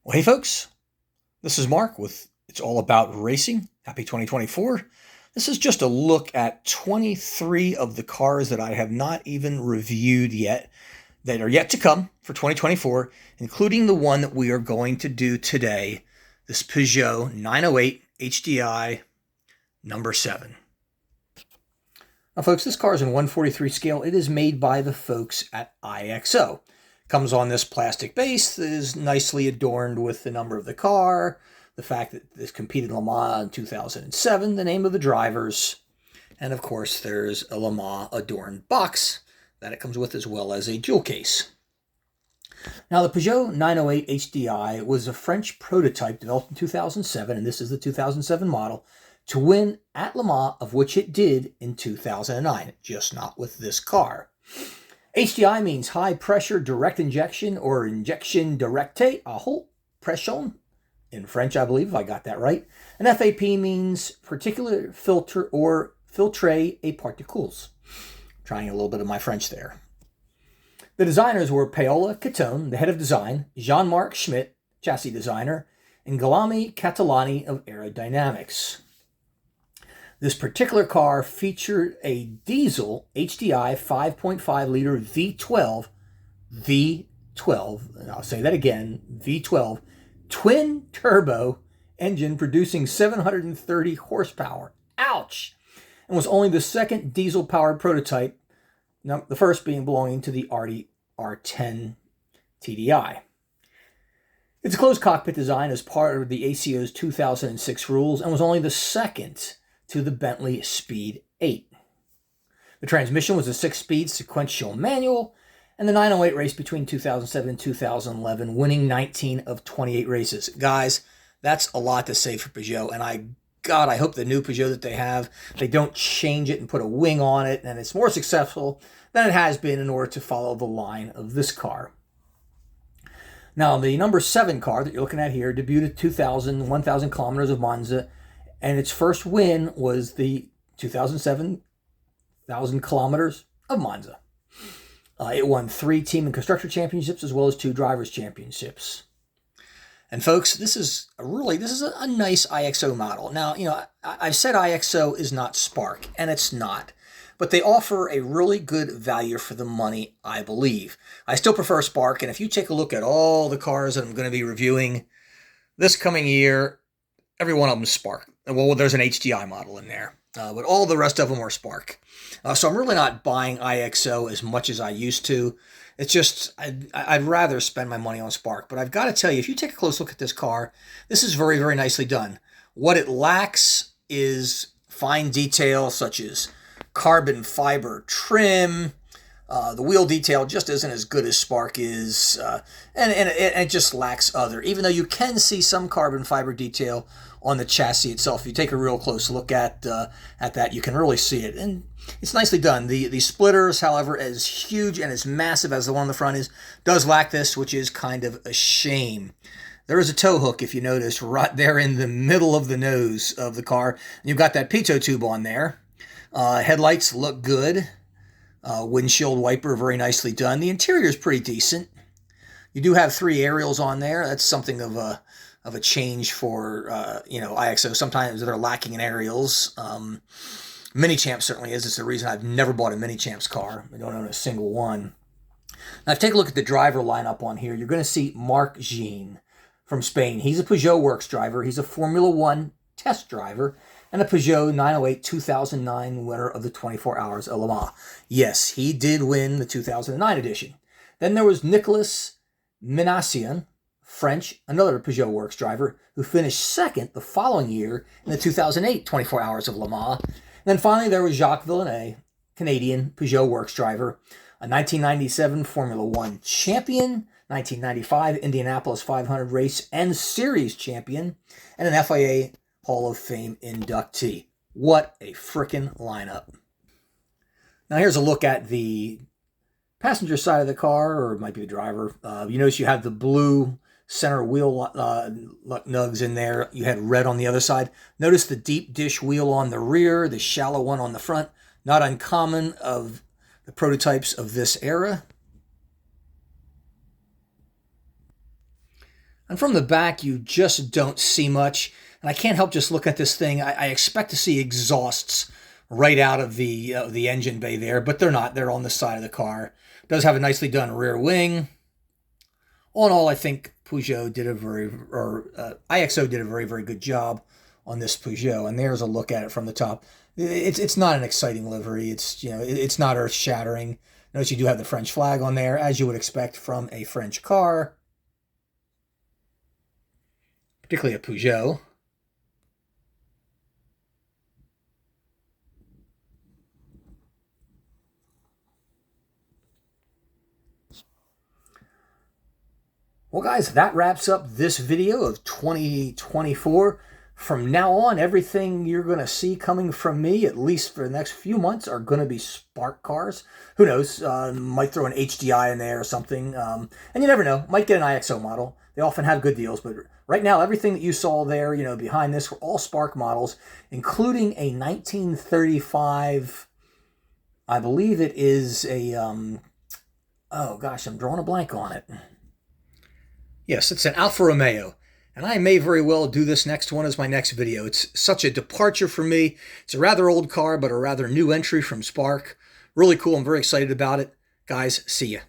Well, hey folks, this is Mark with It's All About Racing. Happy 2024. This is just a look at 23 of the cars that I have not even reviewed yet, that are yet to come for 2024, including the one that we are going to do today, this Peugeot 908 HDi number 7. Now folks, this car is in 143 scale. It is made by the folks at IXO. Comes on this plastic base that is nicely adorned with the number of the car, the fact that this competed in Le Mans in 2007, the name of the drivers, and of course there's a Le Mans adorned box that it comes with, as well as a jewel case. Now the Peugeot 908 HDi was a French prototype developed in 2007, and this is the 2007 model, to win at Le Mans, of which it did in 2009, just not with this car. HDi means high pressure direct injection, or injection directe à haute pression in French, I believe, if I got that right. And FAP means particular filter or filtre et particules. Trying a little bit of my French there. The designers were Paola Catone, the head of design, Jean-Marc Schmidt, chassis designer, and Guillaume Catalani of aerodynamics. This particular car featured a diesel HDi 5.5 liter V12, and I'll say that again, V12, twin turbo engine producing 730 horsepower. Ouch! And was only the second diesel powered prototype, the first being belonging to the Audi R10 TDI. It's a closed cockpit design as part of the ACO's 2006 rules, and was only the second to the Bentley Speed 8. The transmission was a 6-speed sequential manual, and the 908 raced between 2007 and 2011, winning 19 of 28 races. Guys, that's a lot to say for Peugeot, and I hope the new Peugeot that they have, they don't change it and put a wing on it, and it's more successful than it has been in order to follow the line of this car. Now, the number 7 car that you're looking at here debuted at 1,000 kilometers of Monza, and its first win was the 2007 1,000 kilometers of Monza. It won 3 team and constructor championships, as well as 2 drivers championships. And folks, this is a nice IXO model. Now, I've said IXO is not Spark, and it's not. But they offer a really good value for the money, I believe. I still prefer Spark, and if you take a look at all the cars that I'm going to be reviewing this coming year, every one of them is Spark. Well, there's an HDi model in there, but all the rest of them are Spark. So I'm really not buying IXO as much as I used to. It's just, I'd rather spend my money on Spark. But I've got to tell you, if you take a close look at this car, this is very, very nicely done. What it lacks is fine detail, such as carbon fiber trim. The wheel detail just isn't as good as Spark is, and it just lacks other. Even though you can see some carbon fiber detail on the chassis itself, if you take a real close look at that, you can really see it, and it's nicely done. The splitters, however, as huge and as massive as the one on the front is, does lack this, which is kind of a shame. There is a tow hook, if you notice, right there in the middle of the nose of the car. And you've got that pitot tube on there. Headlights look good. Windshield wiper, very nicely done. The interior is pretty decent. You do have 3 aerials on there. That's something of a change for IXO. Sometimes they're lacking in aerials. Mini Champs certainly is. It's the reason I've never bought a Mini Champs car. I don't own a single one. Now, if you take a look at the driver lineup on here, you're going to see Marc Jean from Spain. He's a Peugeot Works driver. He's a Formula One test driver, and a Peugeot 908 2009 winner of the 24 Hours of Le Mans. Yes, he did win the 2009 edition. Then there was Nicolas Minassian, French, another Peugeot Works driver, who finished second the following year in the 2008 24 Hours of Le Mans. And then finally there was Jacques Villeneuve, Canadian Peugeot Works driver, a 1997 Formula One champion, 1995 Indianapolis 500 race and series champion, and an FIA Hall of Fame inductee. What a frickin' lineup. Now here's a look at the passenger side of the car, or it might be the driver. You notice you have the blue center wheel nugs in there. You had red on the other side. Notice the deep dish wheel on the rear, the shallow one on the front. Not uncommon of the prototypes of this era. And from the back, you just don't see much. And I can't help just look at this thing. I expect to see exhausts right out of the engine bay there, but they're not. They're on the side of the car. It does have a nicely done rear wing. All in all, I think Peugeot did IXO did a very, very good job on this Peugeot. And there's a look at it from the top. It's not an exciting livery. It's not earth shattering. Notice you do have the French flag on there, as you would expect from a French car, particularly a Peugeot. Well, guys, that wraps up this video of 2024. From now on, everything you're going to see coming from me, at least for the next few months, are going to be Spark cars. Who knows? Might throw an HDi in there or something. And you never know. Might get an IXO model. They often have good deals. But right now, everything that you saw there, behind this, were all Spark models, including a 1935, I believe it is a, oh gosh, I'm drawing a blank on it. Yes, it's an Alfa Romeo. And I may very well do this next one as my next video. It's such a departure for me. It's a rather old car, but a rather new entry from Spark. Really cool. I'm very excited about it. Guys, see ya.